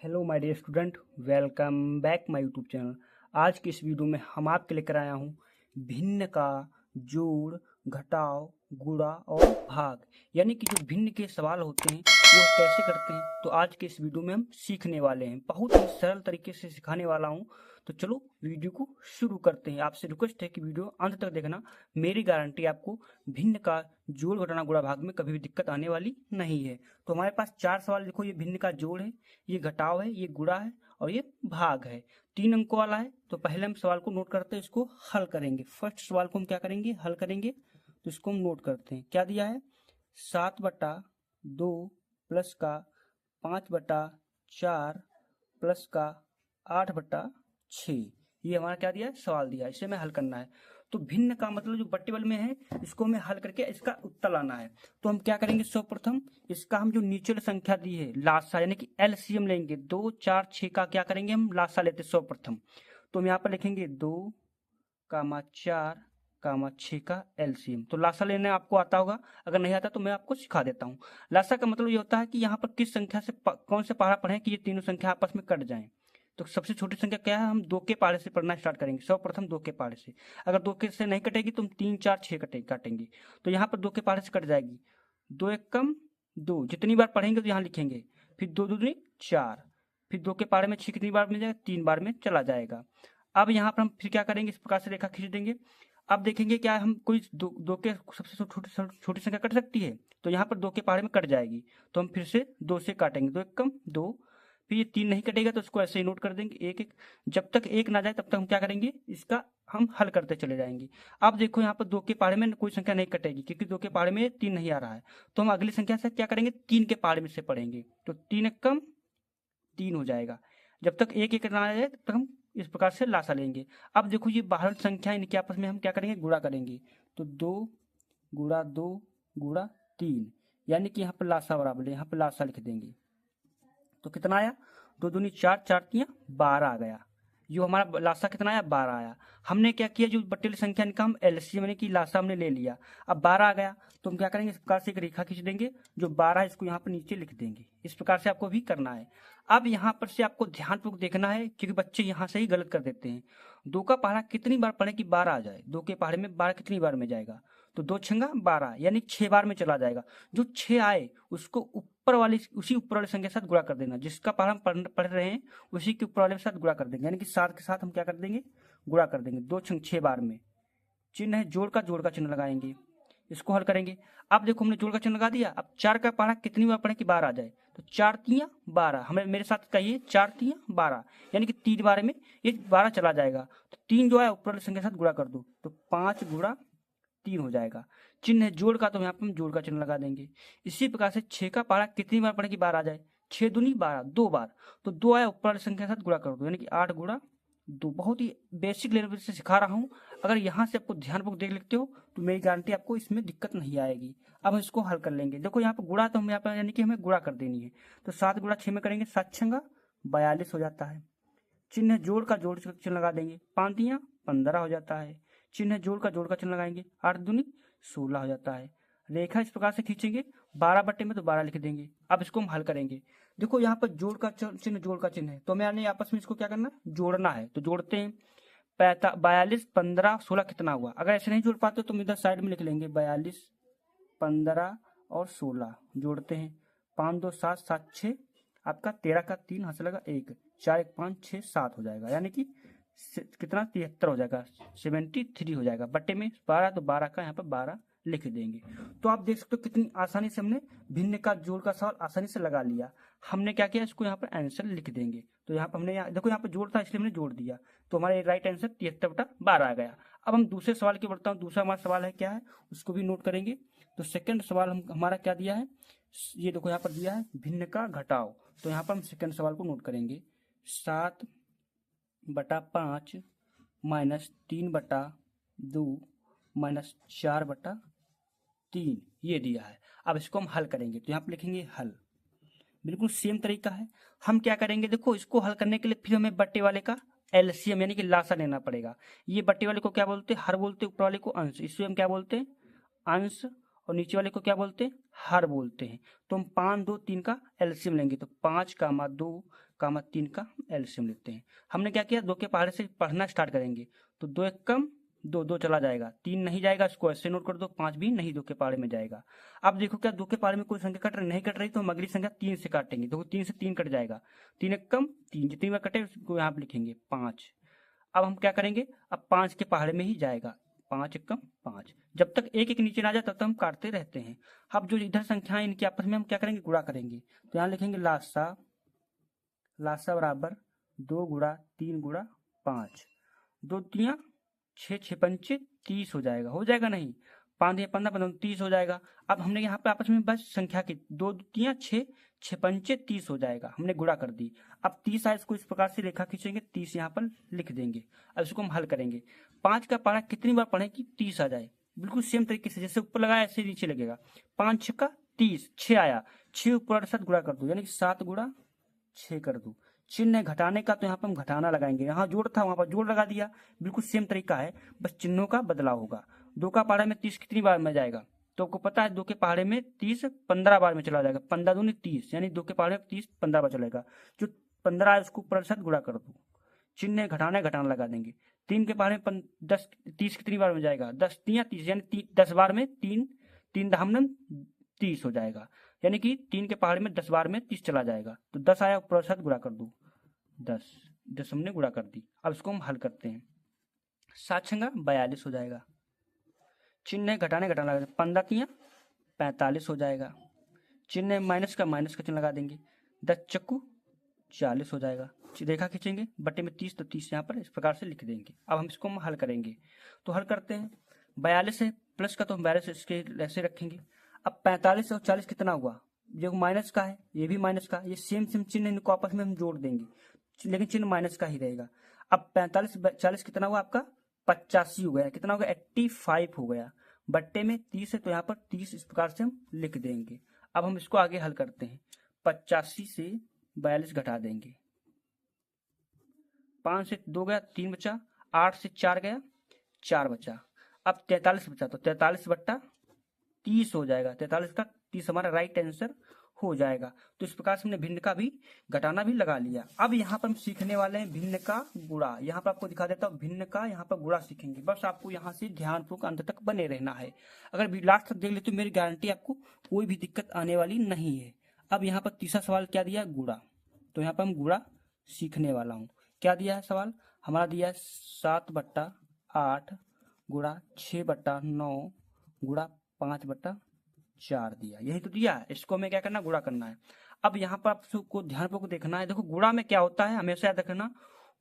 Hello my dear student, welcome back my YouTube channel. आज की इस वीडियो में हम आपके लेकर आया हूँ भिन्न का जोड़, घटाव, गुणा और भाग, यानी कि जो भिन्न के सवाल होते हैं वो कैसे करते हैं। तो आज के इस वीडियो में हम सीखने वाले हैं, बहुत ही सरल तरीके से सिखाने वाला हूँ। तो चलो वीडियो को शुरू करते हैं। आपसे रिक्वेस्ट है कि वीडियो अंत तक देखना। मेरी गारंटी आपको भिन्न का जोड़, घटाना, गुणा, भाग में कभी भी दिक्कत आने वाली नहीं है। तो हमारे पास 4 सवाल देखो, ये भिन्न का जोड़ है, ये घटाव है, ये गुणा है और ये भाग है। 3 अंकों वाला है। तो पहले हम सवाल को नोट करते हैं, इसको हल करेंगे। फर्स्ट सवाल को हम क्या करेंगे, हल करेंगे। तो इसको हम नोट करते हैं। क्या दिया है, 7/2 प्लस का 5/4 प्लस का 8/6। ये हमारा क्या दिया है, सवाल दिया है, इसे हमें हल करना है। तो भिन्न का मतलब जो बट्टेबल में है, इसको हमें हल करके इसका उत्तर लाना है। तो हम क्या करेंगे, सर्वप्रथम इसका हम जो नीचे वाली संख्या दी है लासा, यानी कि एलसीएम लेंगे। 2, 4, 6 का क्या करेंगे, हम लासा लेते हैं सर्वप्रथम। तो हम यहाँ पर लिखेंगे 2, 4, 6 का एलसीएम। तो लासा लेने आपको आता होगा, अगर नहीं आता तो मैं आपको सिखा देता हूँ। लासा का मतलब ये होता है कि यहाँ पर किस संख्या से कौन से पहाड़ा पढ़ें कि ये तीनों संख्या आपस में कट जाएं। तो सबसे छोटी संख्या क्या है, हम 2 के पहाड़े से पढ़ना स्टार्ट करेंगे। सर्वप्रथम 2 के पहाड़े से। अगर 2 के से नहीं कटेगी तो हम 3, 4, 6 काटेंगे। तो यहाँ पर 2 के पहाड़े से कट जाएगी। 2 एकम 2, जितनी बार पढ़ेंगे तो यहाँ लिखेंगे। फिर 2 दूनी 4, फिर 2 के पहाड़े में 6 कितनी बार मिल जाएगा, 3 बार में चला जाएगा। अब यहाँ पर हम फिर क्या करेंगे, इस प्रकार से रेखा खींच देंगे। अब देखेंगे क्या हम कोई दो के सबसे छोटी संख्या कट सकती है। तो यहाँ पर 2 के पहाड़े में कट जाएगी। तो हम फिर से 2 से काटेंगे। 2 एकम 2, फिर ये 3 नहीं कटेगा तो इसको ऐसे ही नोट कर देंगे, एक एक। जब तक 1 ना जाए तब तक हम क्या करेंगे, इसका हम हल करते चले जाएंगे। अब देखो यहाँ पर 2 के पहाड़े में कोई संख्या नहीं कटेगी, क्योंकि 2 के पहाड़े में 3 नहीं आ रहा है। तो हम अगली संख्या से क्या करेंगे, 3 के पहाड़े में से पढ़ेंगे। तो 3 एकम 3 हो जाएगा। जब तक 1 1 ना आ जाए तब तक हम इस प्रकार से लासा लेंगे। अब देखो ये बाहर संख्या, इनके आपस में हम क्या करेंगे, गुणा करेंगे। तो 2 गुणा 2 गुणा 3, यानी कि यहाँ पर लासा बराबर है, यहाँ पर लासा लिख देंगे। तो कितना आया, 2 दूनी 4, 4 तियां 12 आ गया। जो हमारा लासा कितना आया, 12 आया। हमने क्या किया, जो बट्टेली संख्या का हम एलसीएम यानी कि लासा हमने ले लिया। अब 12 आ गया तो हम क्या करेंगे, इस प्रकार से एक रेखा खींच देंगे। जो 12 है इसको यहाँ पर नीचे लिख देंगे। इस प्रकार से आपको भी करना है। अब यहाँ पर से आपको ध्यानपूर्वक देखना है, क्योंकि बच्चे यहाँ से ही गलत कर देते हैं। 2 का पहाड़ा कितनी बार पढ़े कि 12 आ जाए। 2 के पहाड़े में 12 कितनी बार में जाएगा, तो 2 छंगा 12, यानी 6 बार में चला जाएगा। जो 6 आए उसको ऊपर वाली, उसी ऊपर वाले संख्या के साथ गुणा कर देना। जिसका पहाड़ा हम पढ़ रहे हैं उसी के ऊपर वाले के साथ गुणा कर देंगे, यानी कि 7 के साथ हम क्या कर देंगे, गुणा कर देंगे। 2 छंग 6 बार में। चिन्ह है जोड़ का चिन्ह लगाएंगे। इसको हल करेंगे। अब देखो हमने जोड़ का चिन्ह लगा दिया। अब 4 का पहाड़ा कितनी बार पढ़े कि 12 आ जाए। तो 4 तियां 12, हमें मेरे साथ कहिए 4 तियां 12, यानी कि 3 बार में ये 12 चला जाएगा। तो 3 जो है ऊपर वाली संख्या के साथ गुणा कर दो, तो 5 गुणा 3 हो जाएगा। चिन्ह है जोड़ का, तो यहाँ पर हम जोड़ का चिन्ह लगा देंगे। इसी प्रकार से 6 का पहाड़ा कितनी बार पढ़े कि 12 आ जाए। 6 दूनी 12, 2 बार। तो 2 आया ऊपर वाली संख्या के साथ गुणा कर दो, यानी कि 8 गुणा 2। बहुत ही बेसिक लेवल से सिखा रहा हूँ। अगर यहाँ से आपको ध्यानपूर्वक देख लेते हो तो मेरी गारंटी आपको इसमें दिक्कत नहीं आएगी। अब हम इसको हल कर लेंगे। देखो यहाँ पर गुणा, तो हम यहाँ पर यानी कि हमें गुणा कर देनी है। तो 7 गुणा 6 में करेंगे, 7 छंगा 42 हो जाता है। चिन्ह जोड़ का जोड़ चिन्ह लगा देंगे। 5 तियां 15 हो जाता है। चिन्ह जोड़ का चिन्ह लगाएंगे। 8 दूनी 16 हो जाता है। रेखा इस प्रकार से खींचेंगे। 12 बट्टे में तो 12 लिख देंगे। अब इसको हम हल करेंगे। देखो यहाँ पर जोड़ का चिन्ह है, तो हमें यानी आपस में इसको क्या करना है, जोड़ना है। तो जोड़ते हैं। 42, 15, 16 कितना हुआ। अगर ऐसे नहीं जोड़ पाते तो हम इधर साइड में लिख लेंगे। 42, 15 और 16 जोड़ते हैं। 5 2 7, 7 6, आपका 13 का 3 हाथ से लगा 1, 4 1 5 6 7 हो जाएगा, यानी कि कितना 73 हो जाएगा, 73 हो जाएगा। बट्टे में 12, तो 12 का यहाँ पर 12 लिख देंगे। तो आप देख सकते हो कितनी आसानी से हमने भिन्न का जोड़ का सवाल आसानी से लगा लिया। हमने क्या किया, इसको यहाँ पर आंसर लिख देंगे। तो यहाँ पर हमने देखो यहाँ पर जोड़ था इसलिए हमने जोड़ दिया, तो हमारा राइट आंसर 73/12 आ गया। अब हम दूसरे सवाल की बढ़ता हूँ। दूसरा हमारा सवाल है क्या है, उसको भी नोट करेंगे। तो सेकंड सवाल हमारा क्या दिया है, ये देखो यहाँ पर दिया है भिन्न का घटाव। तो यहाँ पर हम सेकंड सवाल को नोट करेंगे। 7/5 माइनस 3/2 माइनस 4/3, ये दिया है। अब इसको हम हल करेंगे। तो यहाँ पर लिखेंगे हल। बिल्कुल सेम तरीका है। हम क्या करेंगे, देखो इसको हल करने के लिए फिर हमें बट्टे वाले का एलसीएम यानी कि लासा लेना पड़ेगा। ये बट्टे वाले को क्या बोलते हैं, हर बोलते हैं। ऊपर वाले को अंश, इससे हम क्या बोलते हैं, अंश। और नीचे वाले को क्या बोलते हैं, हर बोलते हैं। तो हम 5 2 3 का एलसीएम लेंगे। तो 5 का 2 कामा 3 का एलसीएम लेते हैं। हमने क्या किया, 2 के पहाड़े से पढ़ना स्टार्ट करेंगे तो 2 एक कम 2, 2 चला जाएगा, 3 नहीं जाएगा, इसको ऐसे नोट कर दो, 5 भी नहीं 2 के पहाड़े में जाएगा। अब देखो क्या 2 के पहाड़े में कोई संख्या कट रही नहीं, कट रही तो हम अगली संख्या 3 से काटेंगे। देखो 3 से 3 कट जाएगा, 3 एक कम 3, जितनी बार कटे उसको यहाँ पे लिखेंगे 5। अब हम क्या करेंगे, अब 5 के पहाड़े में ही जाएगा, 5 एक कम 5। जब तक एक एक नीचे ना जाए तब तक हम काटते रहते हैं। अब जो इधर संख्याएं इनके आपस में हम क्या करेंगे, गुणा करेंगे। तो यहाँ लिखेंगे लासा बराबर 2 गुणा 3 गुणा 5, 2 तियां 6, 6 पंचे 30 हो जाएगा, हो जाएगा नहीं, 5 दिया 15, 15 30 हो जाएगा। अब हमने यहाँ पे आपस में बस संख्या की 2 तियां 6, 6 पंचे 30 हो जाएगा, हमने गुणा कर दी। अब 30 आए, इसको इस प्रकार से रेखा खींचेंगे, 30 यहाँ पर लिख देंगे। अब इसको हम हल करेंगे। 5 का पहाड़ा कितनी बार पढ़े कि 30 आ जाए, बिल्कुल सेम तरीके से जैसे ऊपर लगाया ऐसे नीचे लगेगा। 5 6 का 30, 6 आया, 6 ऊपर 7 गुणा कर दो, यानी कि 7 गुणा 6 कर दो। चिन्ह घटाने का तो यहाँ पर हम घटाना लगाएंगे, यहाँ जोड़ था वहां पर जोड़ लगा दिया, बिल्कुल सेम तरीका है, बस चिन्हों का बदलाव होगा। 2 का पहाड़े में 30 कितनी बार में जाएगा, तो आपको पता है 2 के पहाड़े में 30 15 बार में चला जाएगा, 15 दूनी 30, यानी 2 के पहाड़े में 30 15 बार चलेगा। जो 15 है उसको प्रतिशत गुणा कर दो, चिन्ह घटाना लगा देंगे। 3 के पहाड़े में 30 कितनी बार में जाएगा, 10 तियां 30, यानी 10 बार में 3 3 दहमनम 30 हो जाएगा, यानी कि 3 के पहाड़े में 10 बार में 30 चला जाएगा। तो 10 आया, प्रतिशत गुणा कर दो, 10 हमने गुणा कर दी। अब इसको हम हल करते हैं, 7 छंगा 42 हो जाएगा, चिन्ह घटाना लगा, 15 तियां 45 हो जाएगा, चिन्ह माइनस का चिन्ह लगा देंगे, 10 चक्कू 40 हो जाएगा, रेखा खींचेंगे, बट्टे में 30 तो 30 यहाँ पर इस प्रकार से लिख देंगे। अब हम इसको हल करेंगे, तो हल करते हैं। 42 है प्लस का तो हम 42 इसके ऐसे रखेंगे। अब 45 और 40 कितना हुआ, जो माइनस का है ये भी माइनस का, ये सेम चिन्ह इनको आपस में हम जोड़ देंगे, लेकिन चिन्ह माइनस का ही रहेगा। अब 45 40 कितना हुआ आपका 85 हो गया, कितना हो गया 85 हो गया, बट्टे में 30 है तो यहाँ पर 30 इस प्रकार से हम लिख देंगे। अब हम इसको आगे हल करते हैं, 85 से 42 घटा देंगे, 5 से 2 गया 3 बचा, 8 से 4 गया 4 बचा, अब 43 बचा, तो 43 बट्टा 30 हो जाएगा, 43 का 30 हमारा राइट आंसर हो जाएगा। तो इस प्रकार से हमने भिन्न का भी घटाना भी लगा लिया। अब यहाँ पर हम सीखने वाले हैं भिन्न का गुणा, यहाँ पर आपको दिखा देता हूँ, भिन्न का यहाँ पर गुणा सीखेंगे, बस आपको यहाँ से ध्यानपूर्वक अंत तक बने रहना है। अगर लास्ट तक देख ले तो मेरी गारंटी आपको कोई भी दिक्कत आने वाली नहीं है। अब यहाँ पर तीसरा सवाल क्या दिया, गुणा, तो यहाँ पर हम गुणा सीखने वाला हूँ। क्या दिया है सवाल हमारा, दिया है 7/8 गुणा 6/9 गुणा 5/4 दिया, यही तो दिया है। इसको हमें क्या करना, गुणा करना है। अब यहाँ पर आपको ध्यानपूर्वक देखना है, देखो गुणा में क्या होता है, हमेशा याद रखना,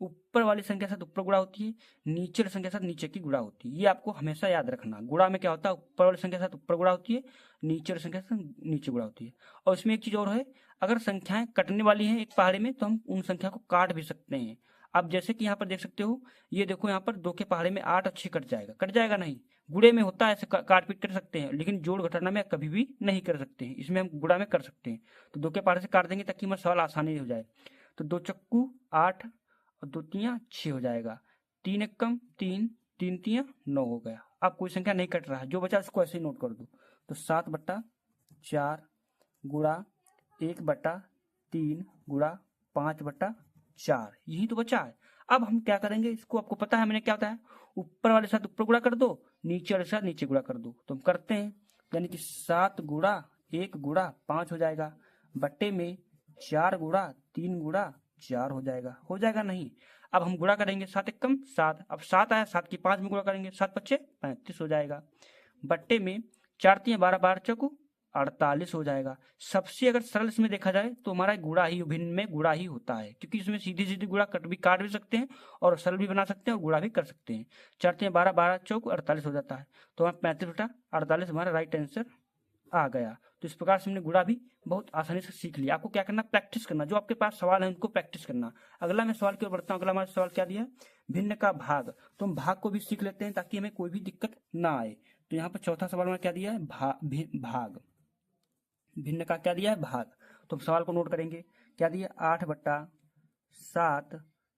ऊपर वाली संख्या के साथ ऊपर गुणा होती है, नीचे वाली संख्या के साथ नीचे की गुणा होती है, ये आपको हमेशा याद रखना। गुणा में क्या होता है, ऊपर वाली संख्या के साथ ऊपर गुणा होती है, नीचे वाली संख्या के साथ नीचे गुणा होती है। और इसमें एक चीज और है, अगर संख्याएं कटने वाली हैं एक पहाड़े में तो हम उन संख्या को काट भी सकते हैं। अब जैसे कि यहाँ पर देख सकते हो, ये देखो यहाँ पर 2 के पहाड़े में 8 और 6 कट जाएगा नहीं, गुणे में होता है ऐसे काट पीट कर सकते हैं, लेकिन जोड़ घटाना में कभी भी नहीं कर सकते हैं, इसमें हम गुणा में कर सकते हैं। तो 2 के पहाड़े से काट देंगे ताकि हमारा सवाल आसानी हो जाए। तो 2 चक्कू 8 और 2 तियां 6 हो जाएगा, 3 एक कम 3, 3 तियां 9 हो गया। अब कोई संख्या नहीं कट रहा है, जो बचा उसको ऐसे ही नोट कर दो। तो 7/4 गुणा 1/3 गुणा 5/4, यही तो बचा है। अब हम क्या करेंगे, इसको आपको पता है मैंने क्या होता है, ऊपर वाले साथ ऊपर गुणा कर दो, नीचे वाले साथ नीचे गुणा कर दो, तो हम करते हैं, यानी कि 7 गुणा 1 गुणा 5 हो जाएगा, बट्टे में 4 गुणा 3 गुणा 4 हो जाएगा नहीं। अब हम गुणा करेंगे, 7 एक कम 7, अब 7 आया, 7 की 5 में गुणा करेंगे, 7 5 35 हो जाएगा, बट्टे में 4 3 12 12 चौको 48 हो जाएगा। सबसे अगर सरल इसमें देखा जाए तो हमारा गुणा ही, भिन्न में गुणा ही होता है, क्योंकि इसमें सीधी सीधी गुणा काट भी सकते हैं और सरल भी बना सकते हैं और गुणा भी कर सकते हैं। 4 3 12 12 चौक 48 हो जाता है, तो हमारा 35/48 हमारा राइट आंसर आ गया। तो इस प्रकार से हमने गुणा भी बहुत आसानी से सीख लिया। आपको क्या करना, प्रैक्टिस करना, जो आपके पास सवाल है उनको प्रैक्टिस करना। अगला मैं सवाल की ओर बढ़ता हूँ। अगला हमारा सवाल क्या दिया, भिन्न का भाग, तो हम भाग को भी सीख लेते हैं ताकि हमें कोई भी दिक्कत ना आए। तो यहाँ पर चौथा सवाल में क्या दिया है, भाग, भिन्न का क्या दिया है, भाग। तो हम सवाल को नोट करेंगे, क्या दिया, 8/7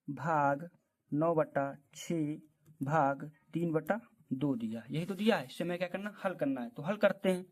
भाग 9/6 भाग 3/2 दिया, यही तो दिया है। इससे हमें क्या करना, हल करना है, तो हल करते हैं।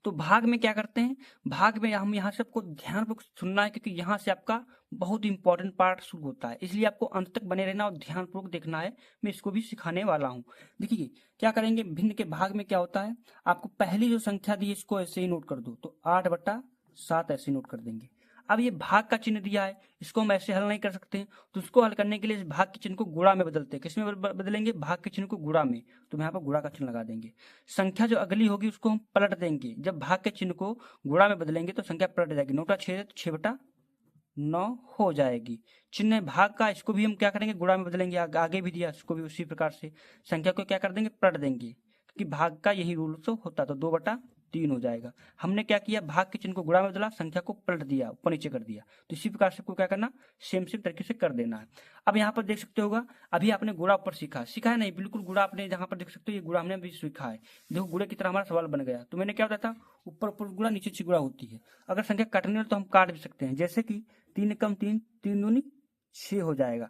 तो भाग में क्या करते हैं, भाग में हम यहाँ से आपको ध्यानपूर्वक सुनना है, क्योंकि यहाँ से आपका बहुत इंपॉर्टेंट पार्ट शुरू होता है, इसलिए आपको अंत तक बने रहना और ध्यानपूर्वक देखना है। मैं इसको भी सिखाने वाला हूँ। देखिए क्या करेंगे, भिन्न के भाग में क्या होता है, आपको पहली जो संख्या दी है इसको ऐसे ही नोट कर दो, तो 8/7 ऐसे नोट कर देंगे। अब ये भाग का चिन्ह दिया है, इसको हम ऐसे हल नहीं कर सकते, तो उसको हल करने के लिए इस भाग के चिन्ह को गुणा में बदलते हैं। किसमें बदलेंगे, भाग के चिन्ह को गुणा में, तो यहाँ पर गुणा का चिन्ह लगा देंगे। संख्या जो अगली होगी उसको हम पलट देंगे, जब भाग के चिन्ह को गुणा में बदलेंगे तो संख्या पलट जाएगी। 9 तो 6/9 हो जाएगी। चिन्ह भाग का, इसको भी हम क्या करेंगे, गुणा में बदलेंगे। आगे भी दिया, इसको भी उसी प्रकार से संख्या को क्या कर देंगे, पलट देंगे, क्योंकि भाग का यही रूल तो होता, तो 2/3 हो जाएगा। हमने क्या किया, भाग के चिन्ह को गुणा में बदला, संख्या को पलट दिया, ऊपर नीचे कर दिया। तो इसी प्रकार से आपको क्या करना, सेम तरीके से कर देना है। अब यहाँ पर देख सकते होगा, अभी आपने गुणा ऊपर सीखा है नहीं, बिल्कुल गुणा आपने जहाँ पर देख सकते हो, ये गुणा हमने अभी सीखा है। देखो गुणे की तरह हमारा सवाल बन गया। तो मैंने क्या बताया था, ऊपर ऊपर गुणा, नीचे नीचे गुणा होती है। अगर संख्या काटनी हो तो हम काट भी सकते हैं, जैसे कि 3 × 3 = 3 × 2 = 6 हो जाएगा।